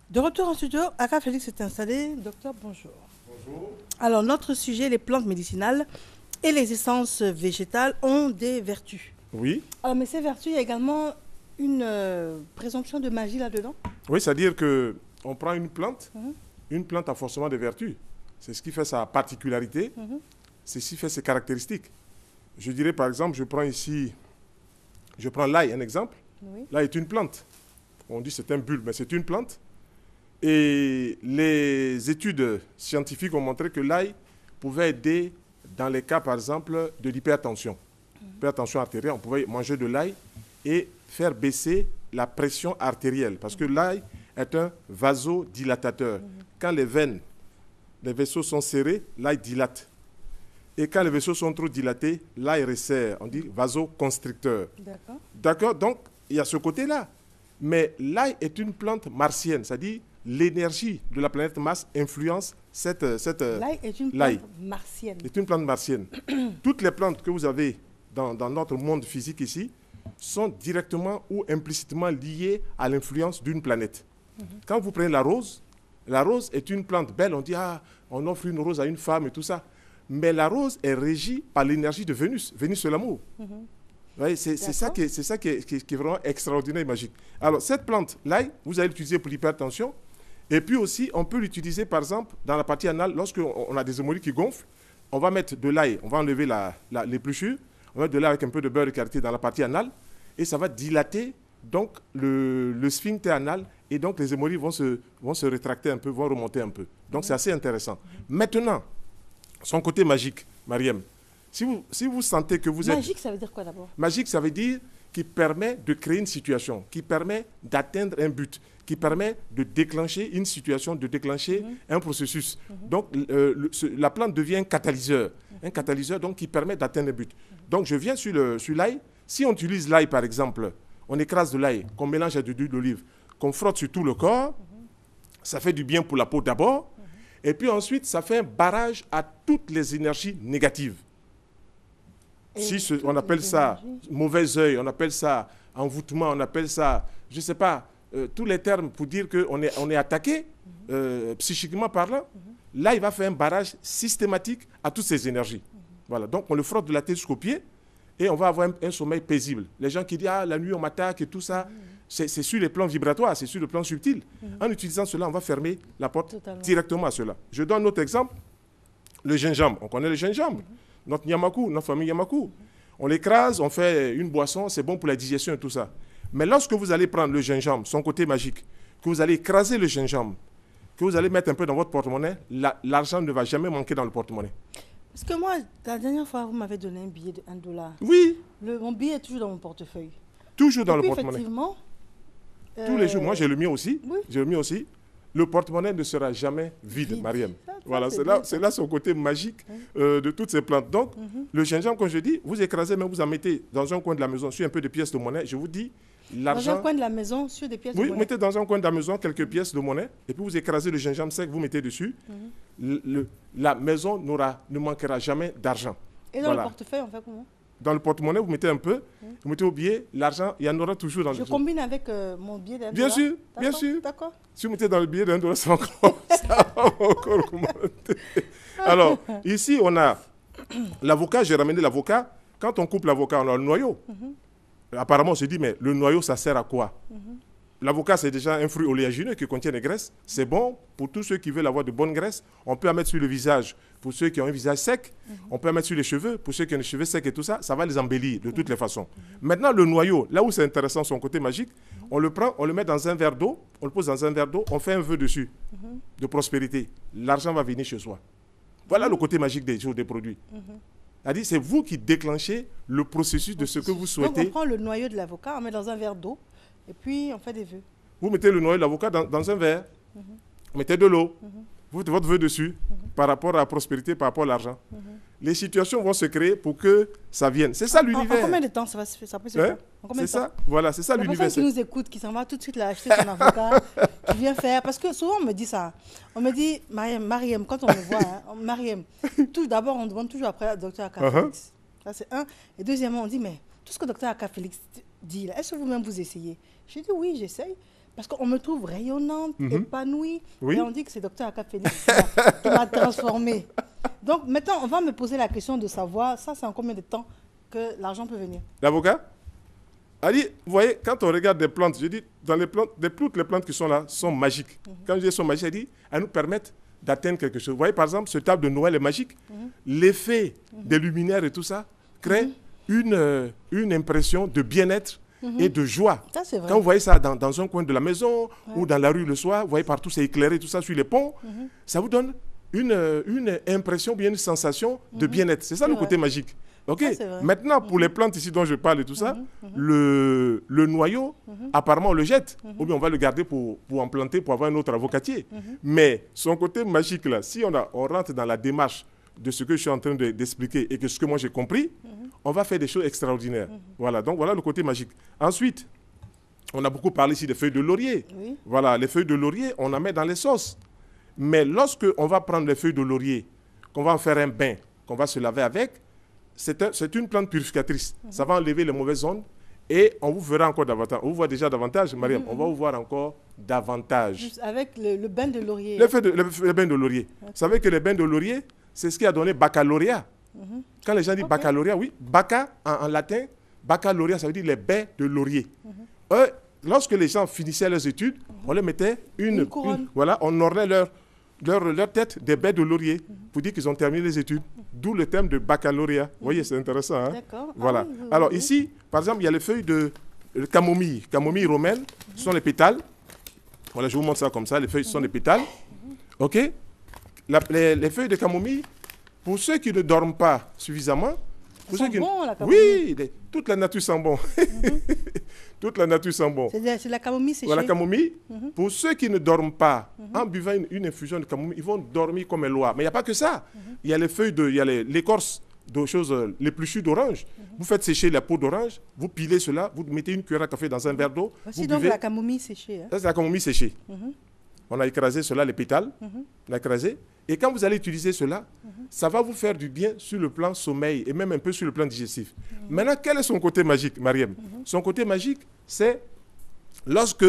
De retour en studio, Aka Félix est installé. Docteur, bonjour. Bonjour. Alors, notre sujet, les plantes médicinales et les essences végétales ont des vertus. Oui. Alors, mais ces vertus, il y a également une présomption de magie là-dedans. Oui, c'est-à-dire qu'on prend une plante a forcément des vertus. C'est ce qui fait sa particularité, c'est ce qui fait ses caractéristiques. Je dirais par exemple, je prends l'ail, un exemple. Oui. L'ail est une plante. On dit c'est un bulbe, mais c'est une plante. Et les études scientifiques ont montré que l'ail pouvait aider dans les cas, par exemple, de l'hypertension. Hypertension artérielle, on pouvait manger de l'ail et faire baisser la pression artérielle. Parce que l'ail est un vasodilatateur. Quand les veines, les vaisseaux sont serrés, l'ail dilate. Et quand les vaisseaux sont trop dilatés, l'ail resserre. On dit vasoconstricteur. D'accord. D'accord? Donc, il y a ce côté-là. Mais l'ail est une plante martienne, c'est-à-dire l'énergie de la planète Mars influence cette L'ail est une plante martienne. C'est une plante martienne. Toutes les plantes que vous avez dans notre monde physique ici sont directement ou implicitement liées à l'influence d'une planète. Quand vous prenez la rose est une plante belle. On dit, on offre une rose à une femme et tout ça. Mais la rose est régie par l'énergie de Vénus. Vénus, c'est l'amour. Oui, c'est ça qui est vraiment extraordinaire et magique. Alors, cette plante, l'ail, vous allez l'utiliser pour l'hypertension. Et puis aussi, on peut l'utiliser, par exemple, dans la partie anale, lorsqu'on a des hémorroïdes qui gonflent, on va mettre de l'ail, on va enlever l'épluchure, on va mettre de l'ail avec un peu de beurre de karité dans la partie anale, et ça va dilater donc le sphincter anal, et donc les hémorroïdes vont se rétracter un peu, vont remonter un peu. Donc, c'est assez intéressant. Maintenant, son côté magique, Mariam, si vous sentez que vous êtes... Magique, ça veut dire quoi d'abord? Magique, ça veut dire qui permet de créer une situation, qui permet d'atteindre un but, qui permet de déclencher une situation, de déclencher un processus. Donc, la plante devient un catalyseur donc qui permet d'atteindre un but. Donc, je viens sur l'ail. Si on utilise l'ail, par exemple, on écrase de l'ail, qu'on mélange avec de l'huile d'olive, qu'on frotte sur tout le corps, ça fait du bien pour la peau d'abord, et puis ensuite, ça fait un barrage à toutes les énergies négatives. On appelle ça mauvais œil, on appelle ça envoûtement, on appelle ça, je ne sais pas, tous les termes pour dire qu'on est attaqué, psychiquement parlant. Là, il va faire un barrage systématique à toutes ces énergies. Voilà, donc on le frotte de la tête jusqu'aux pieds et on va avoir un sommeil paisible. Les gens qui disent, la nuit on m'attaque et tout ça, c'est sur les plans vibratoires, c'est sur le plan subtil. En utilisant cela, on va fermer la porte directement à cela. Je donne un autre exemple, le gingembre. On connaît le gingembre. Notre Nyamaku, notre famille Nyamaku. On l'écrase, on fait une boisson, c'est bon pour la digestion et tout ça. Mais lorsque vous allez prendre le gingembre, son côté magique, que vous allez écraser le gingembre, que vous allez mettre un peu dans votre porte-monnaie, l'argent ne va jamais manquer dans le porte-monnaie. Parce que moi, la dernière fois, vous m'avez donné un billet de $1. Oui. Mon billet est toujours dans mon portefeuille. Toujours dans le porte-monnaie. Effectivement. Tous les jours. Moi, j'ai le mien aussi. Oui. J'ai le mien aussi. Le porte-monnaie ne sera jamais vide. Mariam. Voilà, c'est là son côté magique de toutes ces plantes. Donc, le gingembre, comme je dis, vous écrasez, mais vous en mettez dans un coin de la maison sur un peu de pièces de monnaie. Je vous dis, l'argent... Dans un coin de la maison, sur des pièces de monnaie. Oui, vous mettez dans un coin de la maison quelques pièces de monnaie, et puis vous écrasez le gingembre sec, vous mettez dessus. La maison ne manquera jamais d'argent. Et dans le portefeuille, on fait comment? Dans le porte-monnaie, vous mettez un peu, vous mettez au billet, l'argent, il y en aura toujours dans le billet. Je combine avec mon billet d'$1. Bien sûr, bien sûr. D'accord. Si vous mettez dans le billet d'$1, ça va encore augmenter. Alors, ici, on a l'avocat, j'ai ramené l'avocat. Quand on coupe l'avocat, on a le noyau. Apparemment, on se dit, mais le noyau, ça sert à quoi? L'avocat, c'est déjà un fruit oléagineux qui contient des graisses. C'est bon pour tous ceux qui veulent avoir de bonnes graisses. On peut en mettre sur le visage pour ceux qui ont un visage sec. On peut en mettre sur les cheveux pour ceux qui ont les cheveux secs et tout ça. Ça va les embellir de toutes les façons. Maintenant, le noyau, là où c'est intéressant, son côté magique, on le prend, on le met dans un verre d'eau, on le pose dans un verre d'eau, on fait un vœu dessus de prospérité. L'argent va venir chez soi. Voilà le côté magique des produits. C'est-à-dire, c'est vous qui déclenchez le processus de ce que vous souhaitez. Donc, on prend le noyau de l'avocat, on met dans un verre d'eau. Et puis, on fait des vœux. Vous mettez le noyau de l'avocat dans un verre. Vous mettez de l'eau. Vous mettez votre vœu dessus par rapport à la prospérité, par rapport à l'argent. Les situations vont se créer pour que ça vienne. C'est ça l'univers. En combien de temps ça peut se faire? C'est ça. Voilà, c'est ça l'univers. La personne qui nous écoute, qui s'en va tout de suite là, acheter son avocat, qui vient faire. Parce que souvent, on me dit ça. On me dit, Mariam, quand on me voit, Mariam, tout d'abord, on demande toujours après le docteur Aka Félix. Ça, c'est un. Et deuxièmement, on dit, mais tout ce que le docteur Aka Félix dit, est-ce que vous-même vous essayez? J'ai dit, oui, j'essaye. Parce qu'on me trouve rayonnante, épanouie. Oui. Et on dit que c'est Dr Aka Félix qui m'a transformée. Donc maintenant, on va me poser la question de savoir, ça c'est en combien de temps que l'argent peut venir? L'avocat a dit, vous voyez, quand on regarde des plantes, je dis, dans les plantes, toutes les plantes qui sont là sont magiques. Quand je dis sont magiques, elle dit, elles nous permettent d'atteindre quelque chose. Vous voyez, par exemple, ce table de Noël est magique. L'effet des luminaires et tout ça crée une impression de bien-être et de joie. Ça, c'est vrai. Quand vous voyez ça dans un coin de la maison ou dans la rue le soir, vous voyez partout c'est éclairé, tout ça sur les ponts, ça vous donne une impression, bien une sensation de bien-être. C'est ça le côté magique. Ok. Maintenant, pour les plantes ici dont je parle et tout ça, le noyau, apparemment, on le jette. Ou bien on va le garder pour en planter, pour avoir un autre avocatier. Mais son côté magique, là, si on rentre dans la démarche de ce que je suis en train d'expliquer et que ce que moi j'ai compris, on va faire des choses extraordinaires. Voilà, donc voilà le côté magique. Ensuite, on a beaucoup parlé ici des feuilles de laurier. Oui. Voilà, les feuilles de laurier, on en met dans les sauces. Mais lorsque on va prendre les feuilles de laurier, qu'on va en faire un bain, qu'on va se laver avec, c'est une plante purificatrice. Ça va enlever les mauvaises ondes et on vous verra encore davantage. On vous voit déjà davantage, Mariam. On va vous voir encore davantage. Juste avec le bain de laurier. Les bains de laurier. Vous savez que les bains de laurier, c'est ce qui a donné baccalauréat. Quand les gens disent baccalauréat, oui, bacca en latin, baccalauréat, ça veut dire les bains de laurier. Lorsque les gens finissaient leurs études, on leur mettait une couronne. Voilà, on ornait leur tête des baies de laurier pour dire qu'ils ont terminé les études. D'où le thème de baccalauréat. Vous voyez, c'est intéressant. Hein? D'accord. Voilà. Oui. Alors ici, par exemple, il y a les feuilles de camomille. Camomille romaine, ce sont les pétales. Voilà, je vous montre ça comme ça. Les feuilles sont les pétales. OK. Les feuilles de camomille, pour ceux qui ne dorment pas suffisamment, Ça sent bon, la camomille. oui, toute la nature sent bon. Toute la nature sent bon. C'est la camomille séchée. Voilà, camomille. Pour ceux qui ne dorment pas, en buvant une infusion de camomille, ils vont dormir comme un loi. Mais il n'y a pas que ça. Il y a les feuilles, il y a l'écorce de choses, l'épluchure d'orange. Vous faites sécher la peau d'orange, vous pilez cela, vous mettez une cuillère à café dans un verre d'eau. Voici donc la camomille séchée. Hein. Ça, c'est la camomille séchée. On a écrasé cela, les pétales. On a écrasé. Et quand vous allez utiliser cela, ça va vous faire du bien sur le plan sommeil et même un peu sur le plan digestif. Maintenant, quel est son côté magique, Mariam? Son côté magique, c'est lorsque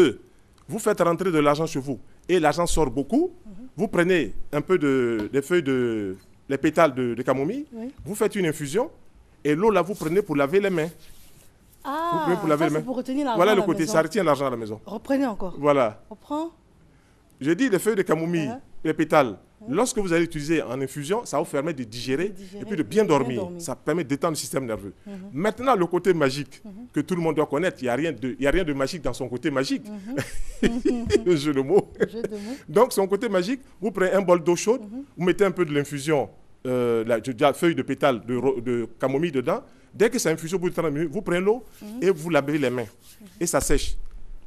vous faites rentrer de l'argent chez vous et l'argent sort beaucoup, vous prenez un peu des feuilles les pétales de camomille, vous faites une infusion et l'eau là, vous prenez pour laver les mains. Ah, vous prenez pour laver les mains. Pour retenir l'argent voilà à le la côté, maison. ça retient l'argent à la maison. Reprenez encore. Voilà. Reprends. Je dis les feuilles de camomille, les pétales. Lorsque vous allez utiliser en infusion, ça vous permet de digérer et puis de bien dormir. Ça permet de détendre le système nerveux. Maintenant, le côté magique que tout le monde doit connaître, il n'y a rien de magique dans son côté magique. Le jeu de mots. Donc, son côté magique, vous prenez un bol d'eau chaude, vous mettez un peu de l'infusion, la feuille de pétale de camomille dedans. Dès que ça infusion au bout de 30 minutes, vous prenez l'eau et vous lavez les mains. Et ça sèche.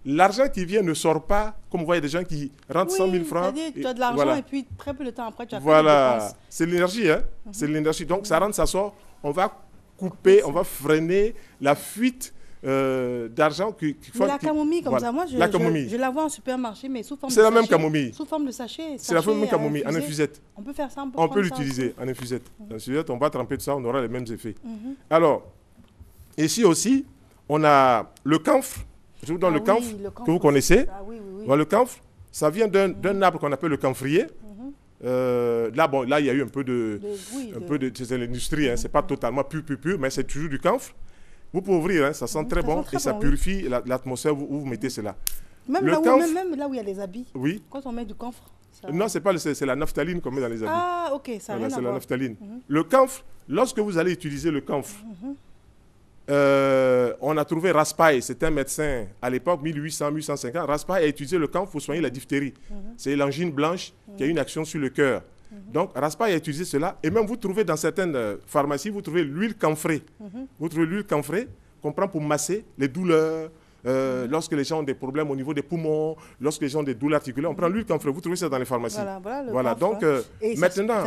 L'argent qui vient ne sort pas, comme vous voyez des gens qui rentrent 100 000 francs. C'est-à-dire, tu as de l'argent et puis très peu de temps après, tu as fait des voilà, dépenses. c'est l'énergie, hein. C'est l'énergie. Donc ça rentre, ça sort. On va couper, on va freiner la fuite d'argent qui Mais la camomille, comme voilà. ça, moi, je la vois en supermarché, mais sous forme de sachet. C'est la même sachet, camomille. Sous forme de sachet. C'est la même camomille, en infusette. On peut faire ça, on peut l'utiliser en infusette. En infusette, on va tremper tout ça, on aura les mêmes effets. Alors, ici aussi, on a le camphre. Je vous donne le camphre que vous connaissez. Voilà, le camphre, ça vient d'un arbre qu'on appelle le camphrier. Là, il y a eu un peu de c'est l'industrie, hein, c'est pas totalement pur, mais c'est toujours du camphre. Vous pouvez ouvrir, hein, ça sent très bon et ça purifie l'atmosphère où vous mettez cela. Même là où il y a les habits. Oui. Quand on met du camphre. Non, c'est la naphtaline qu'on met dans les habits. Ah, ok, ça a rien à voir. C'est la naphtaline. Le camphre, lorsque vous allez utiliser le camphre, on a trouvé Raspail, c'est un médecin à l'époque, 1800-1850. Raspail a utilisé le camphre pour soigner la diphtérie. C'est l'angine blanche qui a une action sur le cœur. Donc, Raspail a utilisé cela. Et même vous trouvez dans certaines pharmacies, vous trouvez l'huile camphrée. Vous trouvez l'huile camphrée qu'on prend pour masser les douleurs. Lorsque les gens ont des problèmes au niveau des poumons, lorsque les gens ont des douleurs articulaires, on prend l'huile camphrer. Vous trouvez ça dans les pharmacies. Voilà, donc maintenant,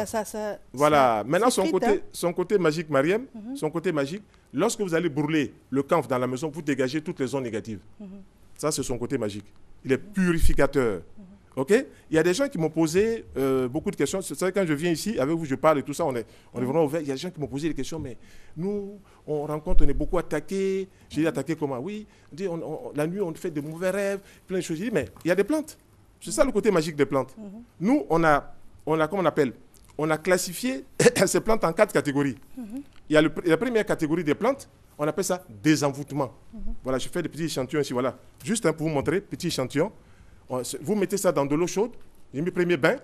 maintenant son côté magique, Mariam, son côté magique, lorsque vous allez brûler le camphre dans la maison, vous dégagez toutes les ondes négatives. Ça, c'est son côté magique. Il est purificateur. OK? Il y a des gens qui m'ont posé beaucoup de questions. C'est vrai, quand je viens ici, avec vous, je parle et tout ça, on est vraiment ouvert. Il y a des gens qui m'ont posé des questions, mais nous, on rencontre, on est beaucoup attaqués. J'ai dit attaqués comment? Oui, la nuit, on fait de mauvais rêves, plein de choses. J'ai dit, mais il y a des plantes. C'est ça le côté magique des plantes. Nous, on a, comment on appelle? On a classifié ces plantes en 4 catégories. Il y a la première catégorie des plantes, on appelle ça désenvoûtement. Voilà, je fais des petits échantillons ici, voilà. Juste pour vous montrer, petit échantillon. Vous mettez ça dans de l'eau chaude. J'ai mis le premier bain.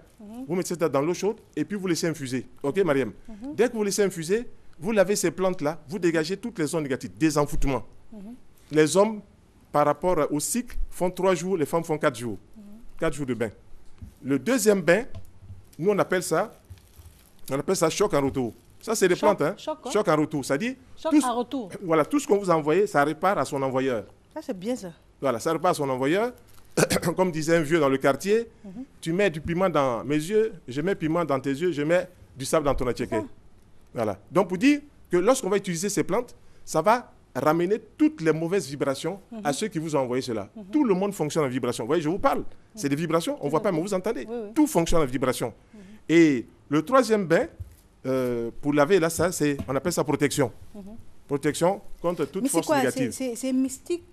Vous mettez ça dans l'eau chaude et puis vous laissez infuser. OK, Mariam? Dès que vous laissez infuser, vous lavez ces plantes-là, vous dégagez toutes les ondes négatives. Désenvoûtement. Les hommes, par rapport au cycle, font 3 jours, les femmes font 4 jours. 4 jours de bain. Le deuxième bain, nous on appelle ça choc en retour. Ça, c'est des plantes, hein? Choc en retour. Ça dit, en retour. Voilà, tout ce qu'on vous a envoyé, ça répare à son envoyeur. Ça, c'est bien ça. Voilà, ça répare à son envoyeur. Comme disait un vieux dans le quartier, tu mets du piment dans mes yeux, je mets piment dans tes yeux, je mets du sable dans ton attiéké. Voilà. Donc, pour dire que lorsqu'on va utiliser ces plantes, ça va ramener toutes les mauvaises vibrations à ceux qui vous ont envoyé cela. Tout le monde fonctionne en vibration. Vous voyez, je vous parle. C'est des vibrations, on ne voit pas, mais vous entendez. Tout fonctionne en vibration. Et le troisième bain, pour laver, là, on appelle ça protection. Protection contre toute force négative. C'est mystique.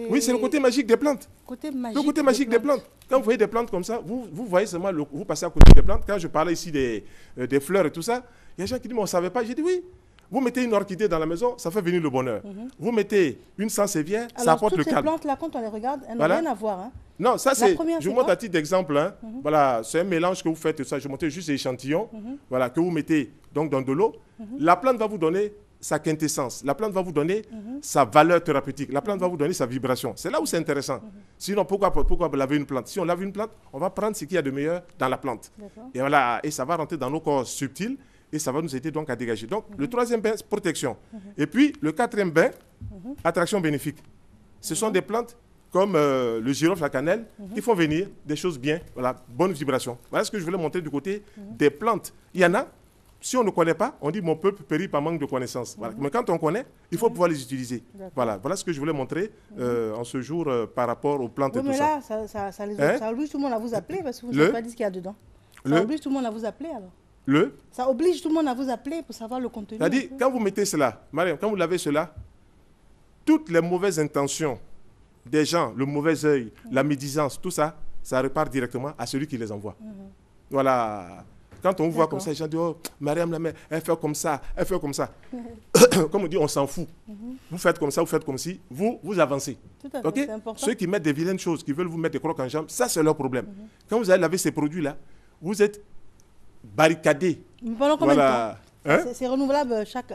Oui, c'est le côté magique des plantes. Le côté magique des plantes. Quand vous voyez des plantes comme ça, vous voyez seulement, vous passez à côté des plantes. Quand je parlais ici des fleurs et tout ça, il y a des gens qui disent, mais on ne savait pas. J'ai dit oui. Vous mettez une orchidée dans la maison, ça fait venir le bonheur. Vous mettez une sansevieria, ça apporte le calme. Toutes ces plantes-là, quand on les regarde, elles n'ont rien à voir. Hein. Non, ça c'est, je vous montre à titre d'exemple. Hein. Voilà, c'est un mélange que vous faites, ça. Je montre juste des échantillons, voilà, que vous mettez donc dans de l'eau. La plante va vous donner sa quintessence. La plante va vous donner sa valeur thérapeutique. La plante va vous donner sa vibration. C'est là où c'est intéressant. Sinon, pourquoi laver une plante? Si on lave une plante, on va prendre ce qu'il y a de meilleur dans la plante. Et voilà, et ça va rentrer dans nos corps subtils et ça va nous aider donc à dégager. Donc, le troisième bain, protection. Et puis, le quatrième bain, attraction bénéfique. Ce sont des plantes comme le girofle, la cannelle, qui font venir des choses bien, voilà, bonne vibration. Voilà ce que je voulais montrer du côté des plantes. Il y en a, si on ne connaît pas, on dit mon peuple périt par manque de connaissances. Voilà. Mais quand on connaît, il faut pouvoir les utiliser. Voilà ce que je voulais montrer en ce jour par rapport aux plantes et tout ça. Mais là, ça oblige tout le monde à vous appeler parce que vous ne savez pas dire ce qu'il y a dedans. Ça oblige tout le monde à vous appeler alors. Ça oblige tout le monde à vous appeler pour savoir le contenu. C'est-à-dire, quand vous mettez cela, Mariam, quand vous lavez cela, toutes les mauvaises intentions des gens, le mauvais œil, la médisance, tout ça, ça repart directement à celui qui les envoie. Voilà. Quand on vous voit comme ça, les gens disent, oh, Mariam, la mère, elle fait comme ça, elle fait comme ça. Comme on dit, on s'en fout. Vous faites comme ça, vous faites comme si, vous avancez. Tout à fait, c'est important. Ceux qui mettent des vilaines choses, qui veulent vous mettre des crocs en jambes, ça c'est leur problème. Quand vous allez laver ces produits-là, vous êtes barricadés. Pendant combien de temps? C'est renouvelable chaque...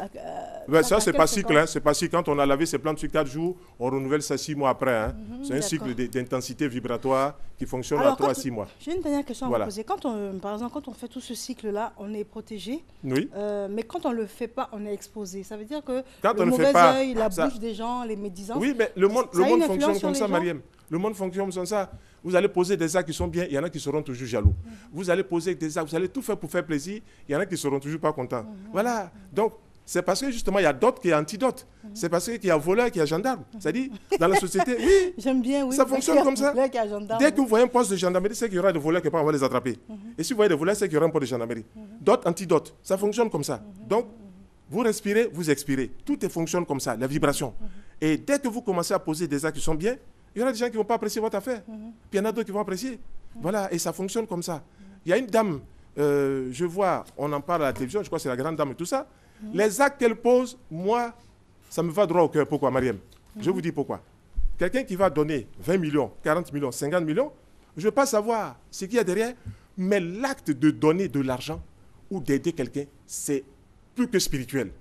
ça, c'est pas cycle. Hein. C'est pas cycle. Quand on a lavé ces plantes sur 4 jours, on renouvelle ça 6 mois après. Hein. C'est un cycle d'intensité vibratoire qui fonctionne à 3 à 6 mois. J'ai une dernière question à vous poser. Par exemple, quand on fait tout ce cycle-là, on est protégé. Oui. Mais quand on ne le fait pas, on est exposé. Ça veut dire que quand le mauvais œil, la bouche des gens, les médisances... Oui, mais le monde fonctionne comme ça, Mariam. Le monde fonctionne comme ça. Vous allez poser des actes qui sont bien, il y en a qui seront toujours jaloux. Vous allez poser des actes, vous allez tout faire pour faire plaisir, il y en a qui seront toujours pas contents. Voilà. Donc, c'est parce que justement, il y a d'autres qui y a antidote. C'est parce qu'il y a voleur qui y a gendarme. C'est-à-dire, dans la société, oui, j'aime bien, oui, ça fonctionne comme ça. Dès que vous voyez un poste de gendarmerie, c'est qu'il y aura des voleurs qui vont les attraper. Et si vous voyez des voleurs, c'est qu'il y aura un poste de gendarmerie. D'autres, antidotes. Ça fonctionne comme ça. Donc, vous respirez, vous expirez. Tout fonctionne comme ça, la vibration. Et dès que vous commencez à poser des actes qui sont bien, il y aura des gens qui ne vont pas apprécier votre affaire. Puis il y en a d'autres qui vont apprécier. Voilà, et ça fonctionne comme ça. Il y a une dame, je vois, on en parle à la télévision, je crois que c'est la grande dame et tout ça. Les actes qu'elle pose, moi, ça me va droit au cœur. Pourquoi, Mariam? Je vous dis pourquoi. Quelqu'un qui va donner 20 millions, 40 millions, 50 millions, je ne veux pas savoir ce qu'il y a derrière, mais l'acte de donner de l'argent ou d'aider quelqu'un, c'est plus que spirituel.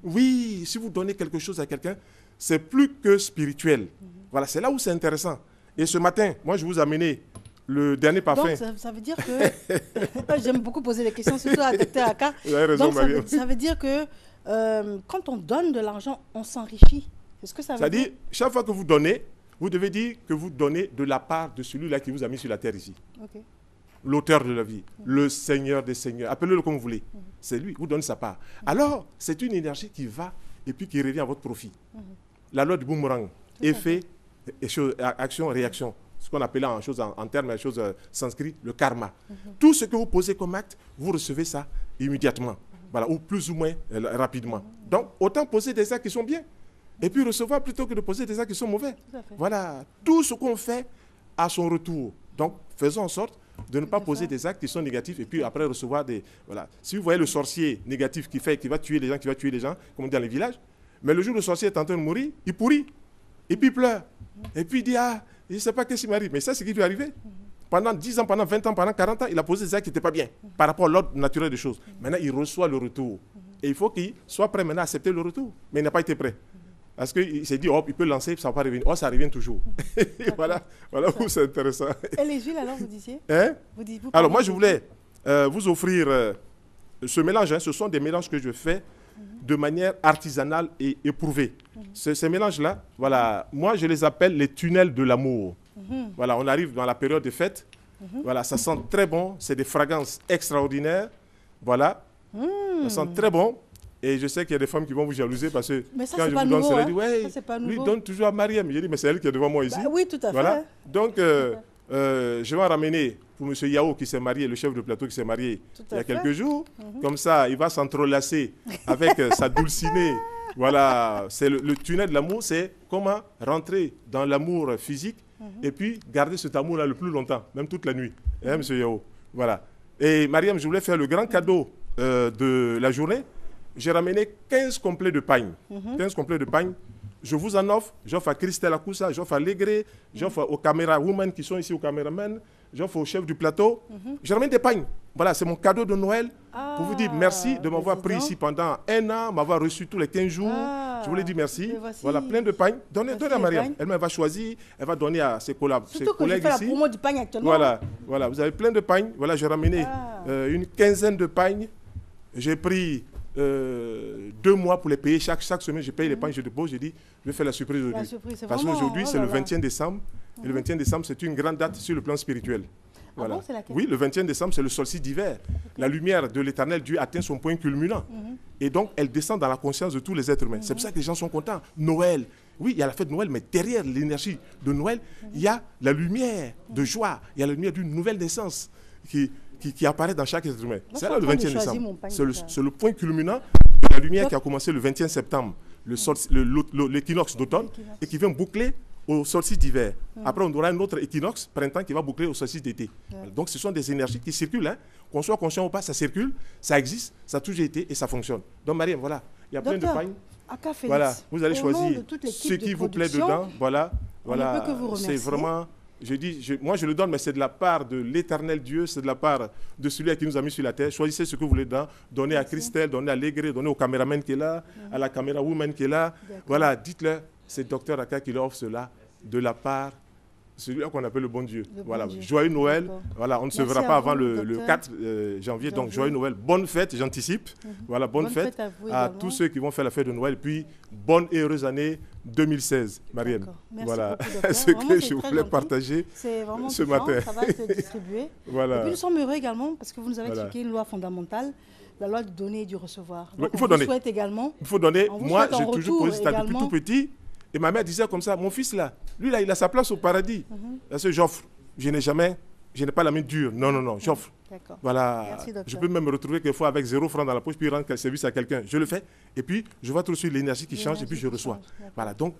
Oui, si vous donnez quelque chose à quelqu'un, c'est plus que spirituel. Voilà, c'est là où c'est intéressant. Et ce matin, moi, je vous ai amené le dernier parfum. Donc, ça veut dire que... J'aime beaucoup poser des questions, surtout à Dr Aka. Vous avez raison, Mariam. Ça veut dire que quand on donne de l'argent, on s'enrichit. C'est ce que ça veut dire? C'est-à-dire, chaque fois que vous donnez, vous devez dire que vous donnez de la part de celui-là qui vous a mis sur la terre ici. L'auteur de la vie, le Seigneur des Seigneurs, appelez-le comme vous voulez. C'est lui, vous donnez sa part. Alors, c'est une énergie qui va et puis qui revient à votre profit. La loi du boomerang, effet, action, réaction. ce qu'on appelait en termes de choses sanskrit, le karma. Tout ce que vous posez comme acte, vous recevez ça immédiatement, voilà, ou plus ou moins rapidement. Donc, autant poser des actes qui sont bien, et puis recevoir plutôt que de poser des actes qui sont mauvais. Voilà, tout ce qu'on fait a son retour. Donc, faisons en sorte de ne pas poser des actes qui sont négatifs et puis après recevoir des... Voilà. Si vous voyez le sorcier négatif qui va tuer les gens, comme on dit dans les villages, mais le jour où le sorcier est en train de mourir, il pourrit, et puis il pleure, et puis il dit, ah, je ne sais pas qu'est-ce qui m'arrive, mais ça, c'est ce qui lui est arrivé. Pendant 10 ans, pendant 20 ans, pendant 40 ans, il a posé des actes qui n'étaient pas bien par rapport à l'ordre naturel des choses. Maintenant, il reçoit le retour. Et il faut qu'il soit prêt maintenant à accepter le retour. Mais il n'a pas été prêt. Parce qu'il s'est dit, oh, il peut lancer, ça ne va pas revenir. Oh, ça revient toujours. voilà où c'est intéressant. Et les huiles, alors, vous disiez Alors, moi, je voulais vous offrir ce mélange. Hein, ce sont des mélanges que je fais de manière artisanale et éprouvée. Ces mélanges-là, voilà, moi, je les appelle les tunnels de l'amour. Voilà, on arrive dans la période des fêtes. Voilà, ça sent très bon. C'est des fragrances extraordinaires. Voilà, ça sent très bon. Et je sais qu'il y a des femmes qui vont vous jalouser parce que ça, quand je vous donne cela, ils disent, ouais, lui donne toujours à Mariam. J'ai dit, mais c'est elle qui est devant moi ici. Bah, oui, tout à fait. Voilà. Donc, je vais en ramener pour M. Yao qui s'est marié, le chef de plateau qui s'est marié il y a quelques jours. Comme ça, il va s'entrelacer avec sa dulcinée. Voilà, c'est le tunnel de l'amour, c'est comment rentrer dans l'amour physique et puis garder cet amour-là le plus longtemps, même toute la nuit. Hein, M. Yao. Voilà. Et Mariam, je voulais faire le grand cadeau de la journée. J'ai ramené 15 complets de pagne. 15 complets de pagne. Je vous en offre. J'offre à Christelle Akoussa, j'offre à Légré, j'offre aux caméra women qui sont ici, aux caméramens, j'offre au chef du plateau. Je ramène des pagnes. Voilà, c'est mon cadeau de Noël pour vous dire merci de m'avoir pris ici pendant 1 an, m'avoir reçu tous les 15 jours. Je voulais dire merci. Voilà, plein de pagnes. Donnez à Mariam. Elle-même va choisir, elle va donner à ses collègues ici. Surtout que je fais la promo du pagne actuellement. Voilà, vous avez plein de pagnes. Voilà, j'ai ramené une quinzaine de pagnes. J'ai pris 2 mois pour les payer. Chaque semaine, je paye les pagnes, je dépose. J'ai dit, je vais faire la surprise aujourd'hui. Parce qu'aujourd'hui, c'est le 21 décembre. Et le 21 décembre, c'est une grande date sur le plan spirituel. Voilà. Ah bon, c'est laquelle? Oui, le 21 décembre, c'est le solstice d'hiver. La lumière de l'éternel Dieu atteint son point culminant. Et donc, elle descend dans la conscience de tous les êtres humains. C'est pour ça que les gens sont contents. Noël. Oui, il y a la fête de Noël, mais derrière l'énergie de Noël, il y a la lumière de joie. Il y a la lumière d'une nouvelle naissance qui apparaît dans chaque être humain. C'est là le 21 décembre. C'est le point culminant de la lumière qui a commencé le 21 septembre, l'équinoxe d'automne, et qui vient boucler au solstice d'hiver. Après, on aura un autre équinoxe, printemps, qui va boucler au solstice d'été. Donc, ce sont des énergies qui circulent. Hein. Qu'on soit conscient ou pas, ça circule, ça existe, ça a toujours été et ça fonctionne. Donc, Mariam, voilà, il y a plein de pagnes. Voilà, vous allez choisir ce qui vous plaît dedans. Voilà, c'est vraiment... Moi je le donne, mais c'est de la part de l'éternel Dieu, c'est de la part de celui qui nous a mis sur la terre. Choisissez ce que vous voulez dedans. Donnez à Christelle, donnez à Légré, donnez au caméraman qui est là, à la caméra woman qui est là. Voilà, dites-leur, c'est Dr Aka qui leur offre cela de la part de celui qu'on appelle le bon Dieu. Voilà, joyeux Noël. Voilà, on ne se verra pas avant le 4 janvier, donc joyeux Noël. Bonne fête, j'anticipe. Voilà, bonne fête à tous ceux qui vont faire la fête de Noël. Puis, bonne et heureuse année 2016, Mariam. Voilà, ce que je voulais partager ce matin. Ça va être distribué. Voilà. Et puis nous sommes heureux également parce que vous nous avez expliqué une loi fondamentale, la loi du donner et du recevoir. Donc, il faut donner. Souhaite également. Il faut donner. Moi, j'ai toujours posé ça depuis tout petit. Et ma mère disait comme ça, mon fils là, lui là, il a sa place au paradis. Parce que j'offre. Je n'ai pas la main dure. Non, j'offre. Voilà. Merci, je peux même me retrouver quelquefois avec 0 franc dans la poche, puis rendre service à quelqu'un. Je le fais. Et puis, je vois tout de suite l'énergie qui change et puis je reçois. Voilà. Donc,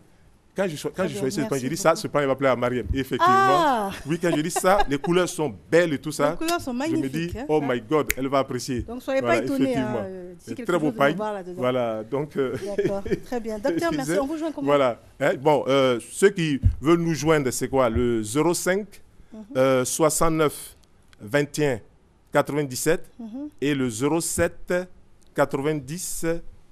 quand je choisis ce pain, je dis ça, ce pain il va plaire à Mariam. Et effectivement, oui, quand je dis ça, les couleurs sont belles et tout ça. Les couleurs sont magnifiques. Je me dis, oh my God, elle va apprécier. Donc, soyez pas étonnés. Très beau pain. Voilà, donc. D'accord, très bien. Docteur, merci. On vous joint comment? Voilà. Bon, ceux qui veulent nous joindre, c'est quoi? Le 05 69 21 97 et le 07 90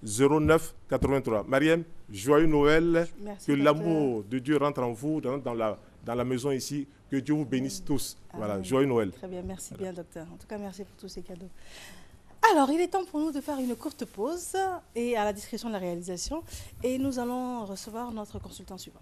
09 83. Mariam, joyeux Noël. Merci, que l'amour de Dieu rentre en vous, dans la maison ici. Que Dieu vous bénisse tous. Voilà, joyeux Noël. Très bien, merci bien, docteur. En tout cas, merci pour tous ces cadeaux. Alors, il est temps pour nous de faire une courte pause et à la discrétion de la réalisation. Et nous allons recevoir notre consultant suivant.